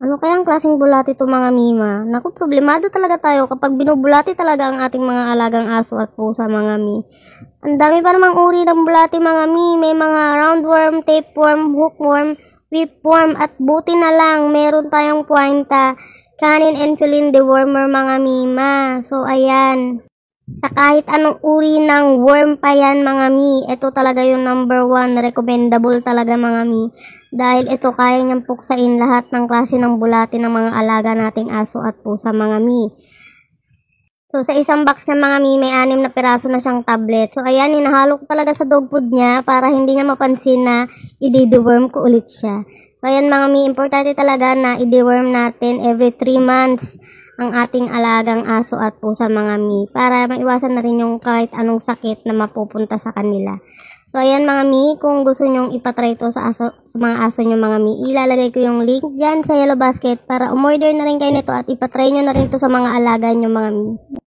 Ano kayang klaseng bulati to mga mima? Naku, problemado talaga tayo kapag binubulati talaga ang ating mga alagang aso at pusa mga mi. Ang dami pa namang uri ng bulati mga mi. May mga roundworm, tapeworm, hookworm, whipworm at buti na lang meron tayong puwanta, canine and feline dewormer mga mima. So ayan. Sa kahit anong uri ng worm pa yan mga mi, ito talaga yung number 1, recommendable talaga mga mi. Dahil ito kaya niyang puksain lahat ng klase ng bulati ng mga alaga nating aso at pusa mga mi. So sa isang box na mga mi, may 6 na piraso na siyang tablet. So ayan, hinahalo ko talaga sa dog food niya para hindi niya mapansin na i-deworm ko ulit siya. So ayan mga mi, importante talaga na i-deworm natin every 3 months ang ating alagang aso at pusa mga mi para maiwasan na rin yung kahit anong sakit na mapupunta sa kanila. So ayan mga mi, kung gusto nyong ipatry ito sa mga aso nyo mga mi, ilalagay ko yung link dyan sa yellow basket para umorder na rin kayo nito at ipatry nyo na rin ito sa mga alaga nyo mga mi.